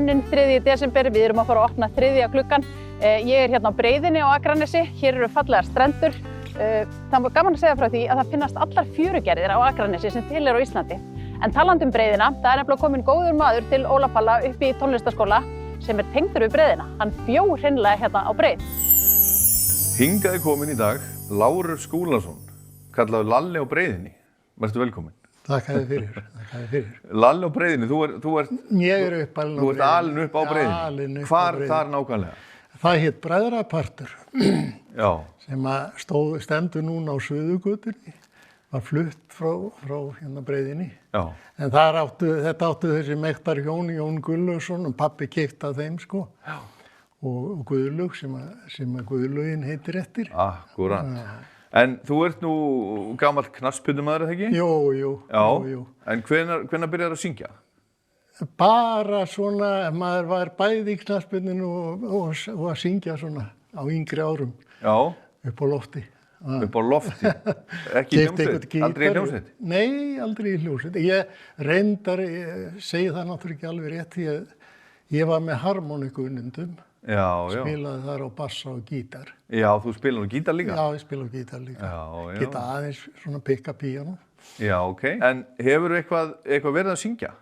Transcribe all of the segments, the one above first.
runnin 3. desember, við erum að fara að opna 3. gluggann. Ég hérna á Breiðunni á Akranesi, hér eru fallegar strendur. Það var gaman að segja frá því að það finnast allar fjörugerðir á Akranesi sem til á Íslandi. En talandi Breiðuna, það nefnilega kominn góður maður til Óla Palla upp í tónlistarskóla sem tengdur við Breiðuna. Hann bjó hreinlega hérna á Breið. Hingað kominn í dag Lárus Skúlason, kallaður Lalli á Breiðunni. Vertu velkominn. Þakka þér fyrir. Lalli á Breiðunni, þú ert alinn upp á Breiðunni. Hvar þar nákvæmlega? Það hét Bræðrapartur. Já. Sem stendur núna á Suðurgötunni. Var flutt frá hérna Breiðunni. Já. En þetta áttu þessi mektar hjón, Jón Gunnlaugsson, og pabbi keypti af þeim sko. Já. Og Guðlaug sem að Guðlaugin heitir eftir. Akkúrat. En þú ert nú gamall knattspyrnumaður, eða ekki? Jú. En hvenær byrjaðir að syngja? Bara svona, maður var bæði í knattspyrnunu og að syngja svona á yngri árum. Já. Upp á lofti. Upp á lofti? Ekki í hljómsveit? Aldrei í hljómsveit? Nei, aldrei í hljómsveit. Ég segi það náttúrulega ekki alveg rétt, því að ég var með harmoníkuunnendum. Já. Spilaði þar á bassa og gítar. Já, þú spilaði á gítar líka? Já, ég spilaði á gítar líka. Já. Geta aðeins svona pikka píanó. Já, ok. En hefur eitthvað verið að syngja?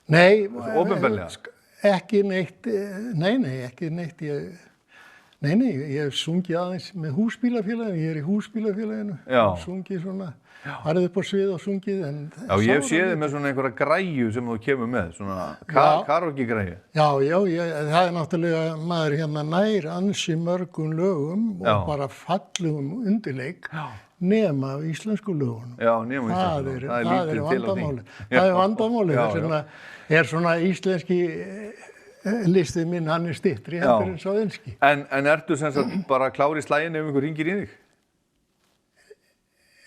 Nei. Opinberlega? Ekki neitt. Ekki neitt. Ég hef sungið aðeins með húsbílafélaginu. Ég í húsbílafélaginu. Já. Sungið svona. Farið upp á svið og sungið. Já, ég hef séð þig með svona einhverja græju sem þú kemur með, svona karaoke-græju. Já, það náttúrulega maður hérna nær ansi mörgum lögum og bara fallegum undirleik nema íslensku lögunum. Já, nema íslensku lögunum. Það er vandamálið. Það er vandamálið. Þess vegna svona íslenski listið minn, hann styttri heldur en sá enski. En ertu sem sagt bara klár í slaginn ef einhver hringir í þig?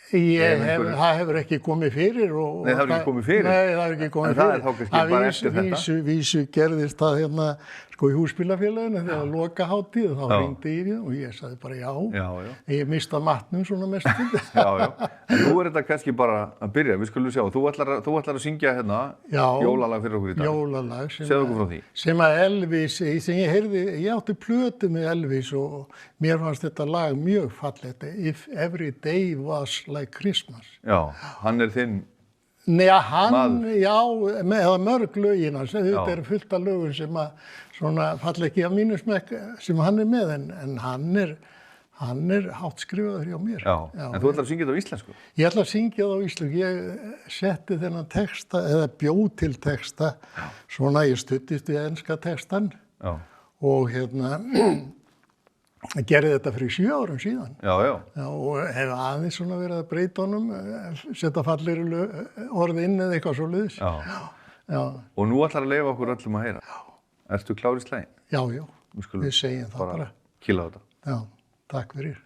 Það hefur ekki komið fyrir. Nei, það hefur ekki komið fyrir? Nei, það hefur ekki komið fyrir. En það er þá kannski bara eftir þetta? Vísu gerðist það hérna sko í húsbílafélaginu þegar lokahátíð þá hringdi ég og ég sagði bara já. Ég mista matnum svona mestum. Já. En nú er þetta kannski bara að byrja, við skulum sjá. Þú ætlar að syngja hérna jólalag fyrir okkur í dag. Jólalag. Segðu okkur frá því. Sem að Elvis, sem ég heyrði, ég átti plötu með Elvis og mér fannst þetta lag mjög fallegt. If every day was like Christmas. Já, hann er þinn eða mörg lögin hans. Þetta er fullt af lögum sem að svona falla ekki af mínu smekk sem hann er með, en hann er háttskrifaður hjá mér. Já. En þú ætlar að syngja þetta á íslensku? Ég ætla að syngja það á íslensku. Ég setti þennan texta, eða bjó til texta, svona ég studdist við enska textan. Já. Og hérna gerði þetta fyrir 7 árum síðan. Já, og hef aðeins svona verið að breyta honum, setja fallegri orð inn eða eitthvað svoleiðis. Já. Og nú ætlar að leyfa okkur öllum að heyra. Já. Ertu klár í slaginn? Já. Við segjum það bara. Kýla á þetta. Já, takk fyrir.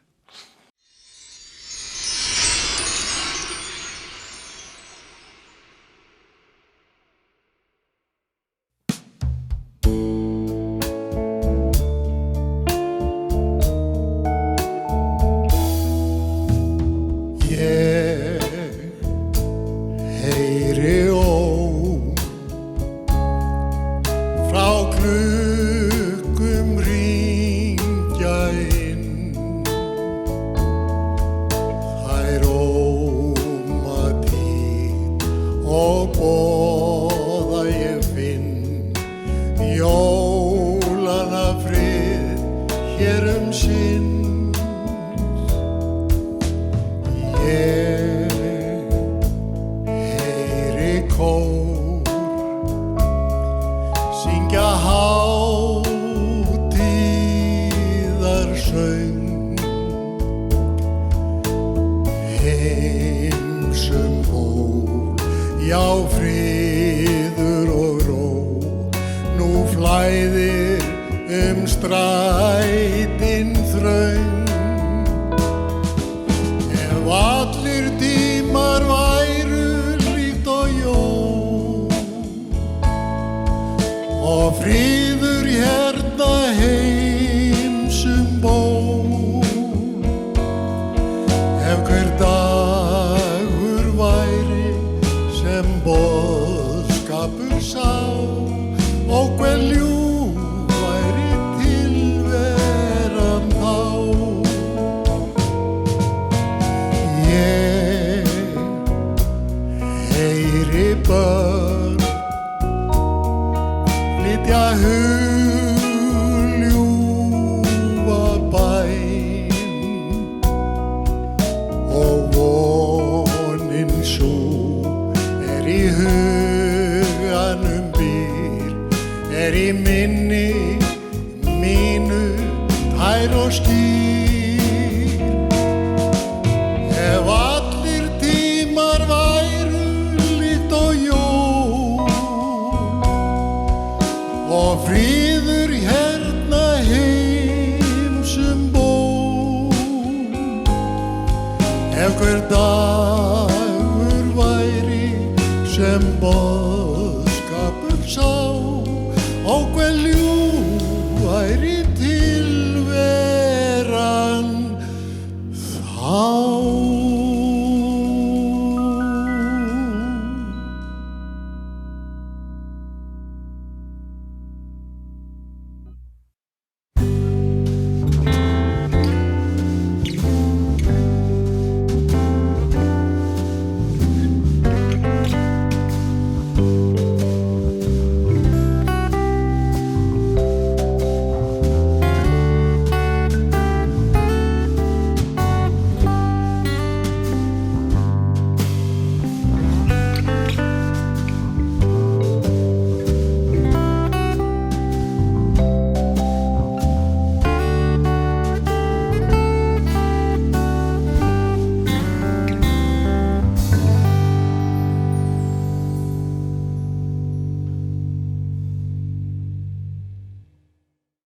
Strætin þröng ef allir tímar væru líkt og jól og friður hérna heimsum ból ef hver dagur væri sem boðskapur sá og hver ljúf væri tilveran þá. Ég heyri börn flytja hugljúfa bæn og vonin sú í huganum býr, í minni mínu tær og skýr. Ef allir tímar væru líkt og jól og fríður hérna heimsum ból, ef hver dagur væri sem boðskapur sá og hver